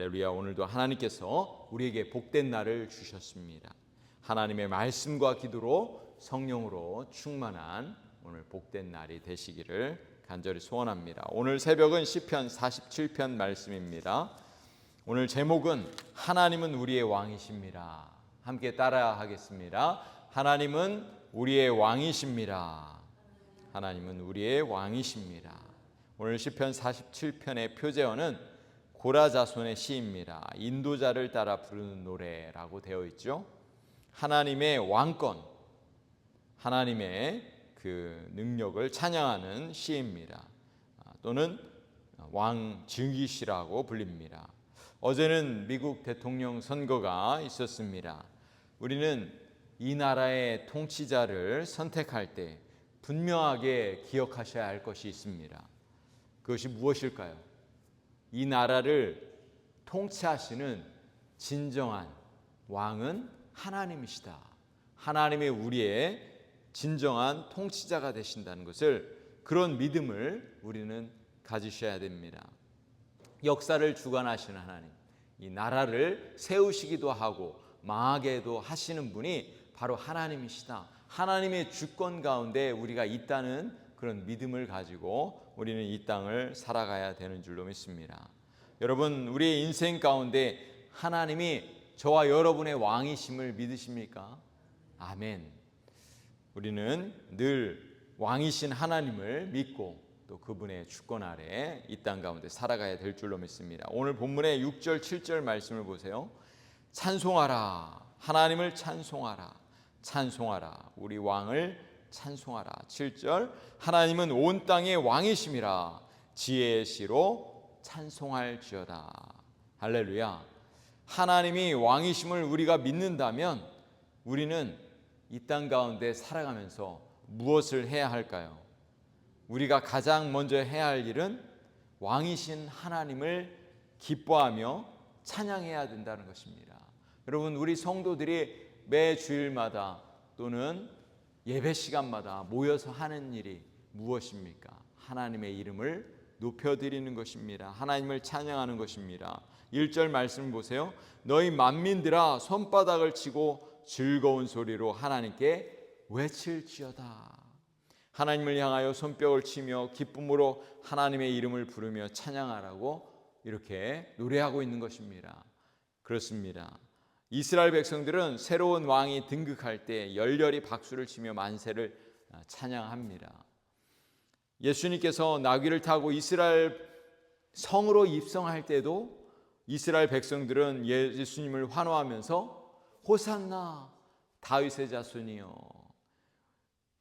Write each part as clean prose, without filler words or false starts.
할렐루야. 오늘도 하나님께서 우리에게 복된 날을 주셨습니다. 하나님의 말씀과 기도로 성령으로 충만한 오늘 복된 날이 되시기를 간절히 소원합니다. 오늘 새벽은 시편 47편 말씀입니다. 오늘 제목은 하나님은 우리의 왕이십니다. 함께 따라 하겠습니다. 하나님은 우리의 왕이십니다. 하나님은 우리의 왕이십니다. 오늘 시편 47편의 표제어는 고라 자손의 시입니다. 인도자를 따라 부르는 노래라고 되어 있죠. 하나님의 왕권, 하나님의 그 능력을 찬양하는 시입니다. 또는 왕증기시라고 불립니다. 어제는 미국 대통령 선거가 있었습니다. 우리는 이 나라의 통치자를 선택할 때 분명하게 기억하셔야 할 것이 있습니다. 그것이 무엇일까요? 이 나라를 통치하시는 진정한 왕은 하나님이시다. 하나님의 우리의 진정한 통치자가 되신다는 것을, 그런 믿음을 우리는 가지셔야 됩니다. 역사를 주관하시는 하나님, 이 나라를 세우시기도 하고 망하게도 하시는 분이 바로 하나님이시다. 하나님의 주권 가운데 우리가 있다는 그런 믿음을 가지고 우리는 이 땅을 살아가야 되는 줄로 믿습니다. 여러분, 우리의 인생 가운데 하나님이 저와 여러분의 왕이심을 믿으십니까? 아멘. 우리는 늘 왕이신 하나님을 믿고 또 그분의 주권 아래 이 땅 가운데 살아가야 될 줄로 믿습니다. 오늘 본문의 6절 7절 말씀을 보세요. 찬송하라, 하나님을 찬송하라, 찬송하라, 우리 왕을 찬송하라. 7절, 하나님은 온 땅의 왕이심이라, 지혜의 시로 찬송할지어다. 할렐루야. 하나님이 왕이심을 우리가 믿는다면 우리는 이 땅 가운데 살아가면서 무엇을 해야 할까요? 우리가 가장 먼저 해야 할 일은 왕이신 하나님을 기뻐하며 찬양해야 된다는 것입니다. 여러분, 우리 성도들이 매 주일마다 또는 예배 시간마다 모여서 하는 일이 무엇입니까? 하나님의 이름을 높여드리는 것입니다. 하나님을 찬양하는 것입니다. 1절 말씀 보세요. 너희 만민들아 손바닥을 치고 즐거운 소리로 하나님께 외칠지어다. 하나님을 향하여 손뼉을 치며 기쁨으로 하나님의 이름을 부르며 찬양하라고 이렇게 노래하고 있는 것입니다. 그렇습니다. 이스라엘 백성들은 새로운 왕이 등극할 때 열렬히 박수를 치며 만세를 찬양합니다. 예수님께서 나귀를 타고 이스라엘 성으로 입성할 때도 이스라엘 백성들은 예수님을 환호하면서 호산나 다윗의 자손이여,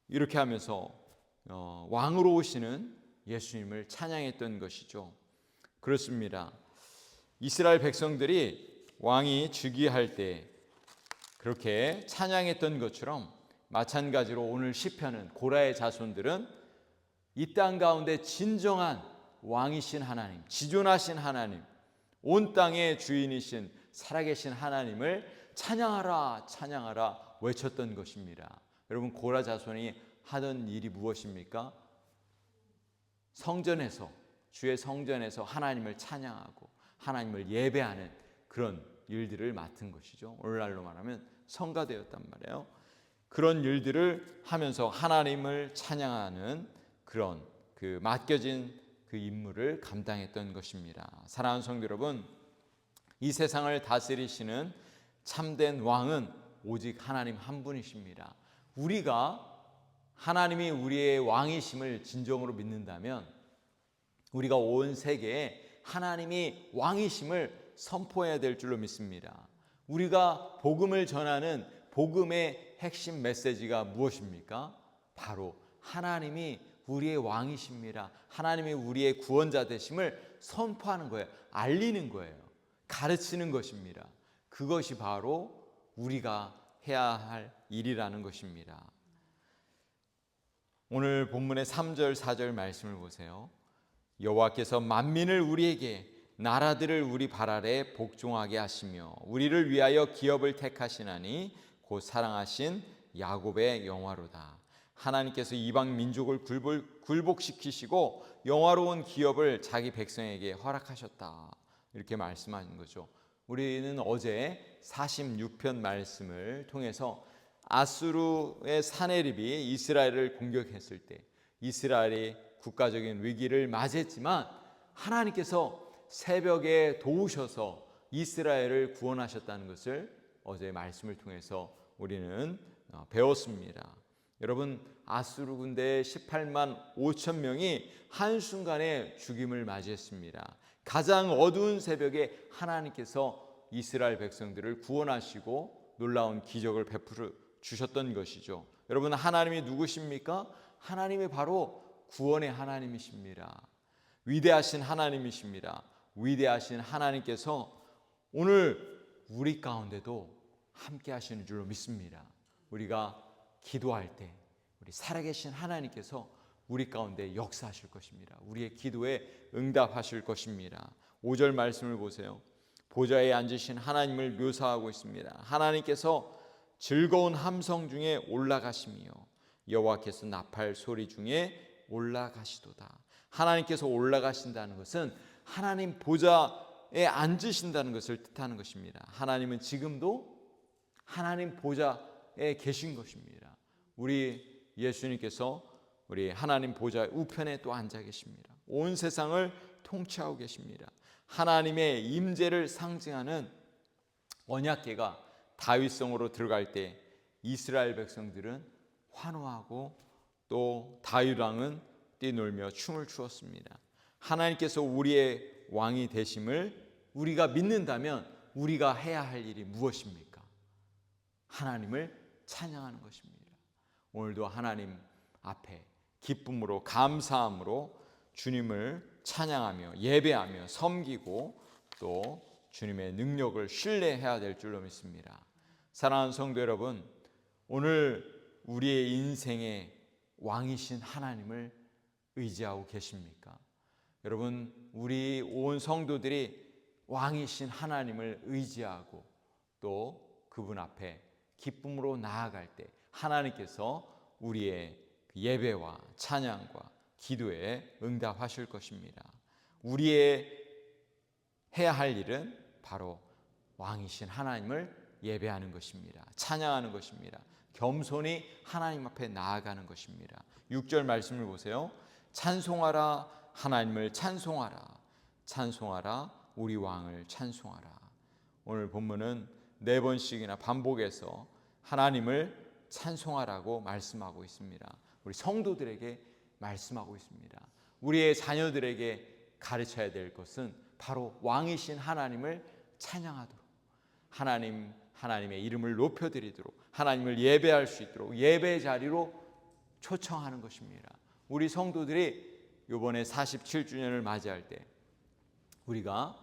이렇게 하면서 왕으로 오시는 예수님을 찬양했던 것이죠. 그렇습니다. 이스라엘 백성들이 왕이 즉위할 때 그렇게 찬양했던 것처럼 마찬가지로 오늘 시편은, 고라의 자손들은 이 땅 가운데 진정한 왕이신 하나님, 지존하신 하나님, 온 땅의 주인이신 살아계신 하나님을 찬양하라, 찬양하라 외쳤던 것입니다. 여러분, 고라 자손이 하던 일이 무엇입니까? 성전에서, 주의 성전에서 하나님을 찬양하고 하나님을 예배하는 그런 일들을 맡은 것이죠. 오늘날로 말하면 성가되었단 말이에요. 그런 일들을 하면서 하나님을 찬양하는 그런 그 맡겨진 그 임무를 감당했던 것입니다. 사랑하는 성도 여러분, 이 세상을 다스리시는 참된 왕은 오직 하나님 한 분이십니다. 우리가 하나님이 우리의 왕이심을 진정으로 믿는다면 우리가 온 세계에 하나님이 왕이심을 선포해야 될 줄로 믿습니다. 우리가 복음을 전하는 복음의 핵심 메시지가 무엇입니까? 바로 하나님이 우리의 왕이십니다. 하나님이 우리의 구원자 되심을 선포하는 거예요. 알리는 거예요. 가르치는 것입니다. 그것이 바로 우리가 해야 할 일이라는 것입니다. 오늘 본문의 3절 4절 말씀을 보세요. 여호와께서 만민을 우리에게, 나라들을 우리 발 아래 복종하게 하시며 우리를 위하여 기업을 택하시나니 곧 사랑하신 야곱의 영화로다. 하나님께서 이방 민족을 굴복시키시고 영화로운 기업을 자기 백성에게 허락하셨다. 이렇게 말씀하는 거죠. 우리는 어제 46편 말씀을 통해서 아수르의 사내립이 이스라엘을 공격했을 때 이스라엘이 국가적인 위기를 맞이했지만 하나님께서 새벽에 도우셔서 이스라엘을 구원하셨다는 것을 어제 말씀을 통해서 우리는 배웠습니다. 여러분, 아수르 군대 18만 5천 명이 한순간에 죽임을 맞이했습니다. 가장 어두운 새벽에 하나님께서 이스라엘 백성들을 구원하시고 놀라운 기적을 베풀어 주셨던 것이죠. 여러분, 하나님이 누구십니까? 하나님이 바로 구원의 하나님이십니다. 위대하신 하나님이십니다. 위대하신 하나님께서 오늘 우리 가운데도 함께 하시는 줄로 믿습니다. 우리가 기도할 때 우리 살아계신 하나님께서 우리 가운데 역사하실 것입니다. 우리의 기도에 응답하실 것입니다. 5절 말씀을 보세요. 보좌에 앉으신 하나님을 묘사하고 있습니다. 하나님께서 즐거운 함성 중에 올라가시며 여호와께서 나팔 소리 중에 올라가시도다. 하나님께서 올라가신다는 것은 하나님 보좌에 앉으신다는 것을 뜻하는 것입니다. 하나님은 지금도 하나님 보좌에 계신 것입니다. 우리 예수님께서 우리 하나님 보좌 우편에 또 앉아 계십니다. 온 세상을 통치하고 계십니다. 하나님의 임재를 상징하는 언약궤가 다윗성으로 들어갈 때 이스라엘 백성들은 환호하고 또 다윗 왕은 뛰놀며 춤을 추었습니다. 하나님께서 우리의 왕이 되심을 우리가 믿는다면 우리가 해야 할 일이 무엇입니까? 하나님을 찬양하는 것입니다. 오늘도 하나님 앞에 기쁨으로 감사함으로 주님을 찬양하며 예배하며 섬기고 또 주님의 능력을 신뢰해야 될 줄로 믿습니다. 사랑하는 성도 여러분, 오늘 우리의 인생의 왕이신 하나님을 의지하고 계십니까? 여러분, 우리 온 성도들이 왕이신 하나님을 의지하고 또 그분 앞에 기쁨으로 나아갈 때 하나님께서 우리의 예배와 찬양과 기도에 응답하실 것입니다. 우리의 해야 할 일은 바로 왕이신 하나님을 예배하는 것입니다. 찬양하는 것입니다. 겸손히 하나님 앞에 나아가는 것입니다. 6절 말씀을 보세요. 찬송하라, 하나님을 찬송하라. 찬송하라, 우리 왕을 찬송하라. 오늘 본문은 4번씩이나 반복해서 하나님을 찬송하라고 말씀하고 있습니다. 우리 성도들에게 말씀하고 있습니다. 우리의 자녀들에게 가르쳐야 될 것은 바로 왕이신 하나님을 찬양하도록, 하나님의 이름을 높여드리도록, 하나님을 예배할 수 있도록 예배 자리로 초청하는 것입니다. 우리 성도들이 이번에 47주년을 맞이할 때 우리가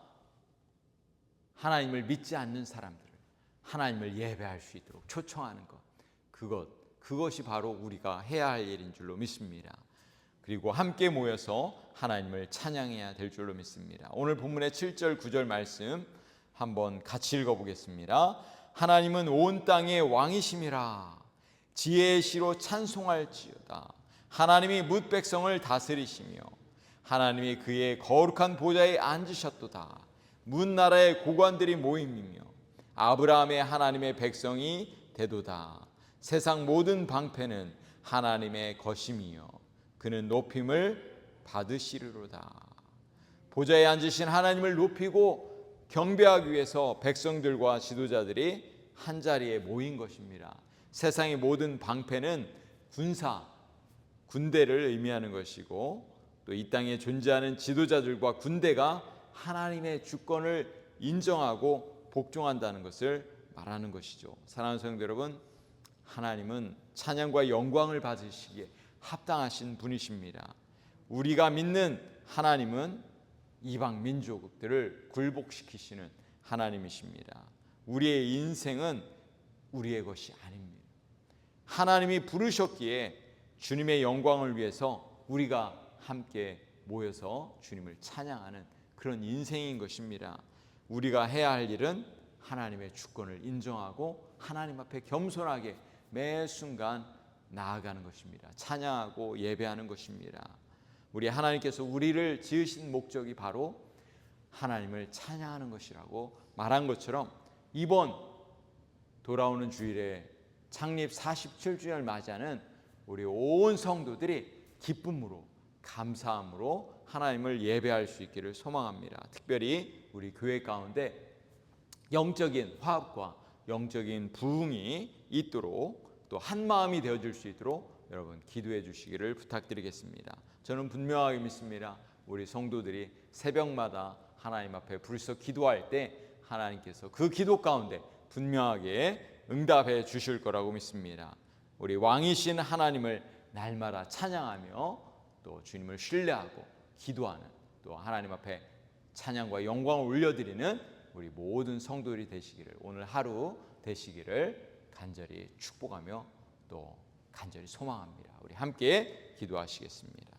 하나님을 믿지 않는 사람들을 하나님을 예배할 수 있도록 초청하는 것, 그것이 바로 우리가 해야 할 일인 줄로 믿습니다. 그리고 함께 모여서 하나님을 찬양해야 될 줄로 믿습니다. 오늘 본문의 7절 9절 말씀 한번 같이 읽어보겠습니다. 하나님은 온 땅의 왕이심이라. 지혜의 시로 찬송할지어다. 하나님이 뭇 백성을 다스리시며 하나님이 그의 거룩한 보좌에 앉으셨도다. 뭇 나라의 고관들이 모임이며 아브라함의 하나님의 백성이 되도다. 세상 모든 방패는 하나님의 것임이요 그는 높임을 받으시리로다. 보좌에 앉으신 하나님을 높이고 경배하기 위해서 백성들과 지도자들이 한자리에 모인 것입니다. 세상의 모든 방패는 군대를 의미하는 것이고 또 이 땅에 존재하는 지도자들과 군대가 하나님의 주권을 인정하고 복종한다는 것을 말하는 것이죠. 사랑하는 성도 여러분, 하나님은 찬양과 영광을 받으시기에 합당하신 분이십니다. 우리가 믿는 하나님은 이방 민족들을 굴복시키시는 하나님이십니다. 우리의 인생은 우리의 것이 아닙니다. 하나님이 부르셨기에 주님의 영광을 위해서 우리가 함께 모여서 주님을 찬양하는 그런 인생인 것입니다. 우리가 해야 할 일은 하나님의 주권을 인정하고 하나님 앞에 겸손하게 매 순간 나아가는 것입니다. 찬양하고 예배하는 것입니다. 우리 하나님께서 우리를 지으신 목적이 바로 하나님을 찬양하는 것이라고 말한 것처럼 이번 돌아오는 주일에 창립 47주년을 맞이하는 우리 온 성도들이 기쁨으로 감사함으로 하나님을 예배할 수 있기를 소망합니다. 특별히 우리 교회 가운데 영적인 화합과 영적인 부흥이 있도록 또 한마음이 되어질 수 있도록 여러분 기도해 주시기를 부탁드리겠습니다. 저는 분명하게 믿습니다. 우리 성도들이 새벽마다 하나님 앞에 불서 기도할 때 하나님께서 그 기도 가운데 분명하게 응답해 주실 거라고 믿습니다. 우리 왕이신 하나님을 날마다 찬양하며 또 주님을 신뢰하고 기도하는 또 하나님 앞에 찬양과 영광을 올려드리는 우리 모든 성도들이 되시기를, 오늘 하루 되시기를 간절히 축복하며 또 간절히 소망합니다. 우리 함께 기도하시겠습니다.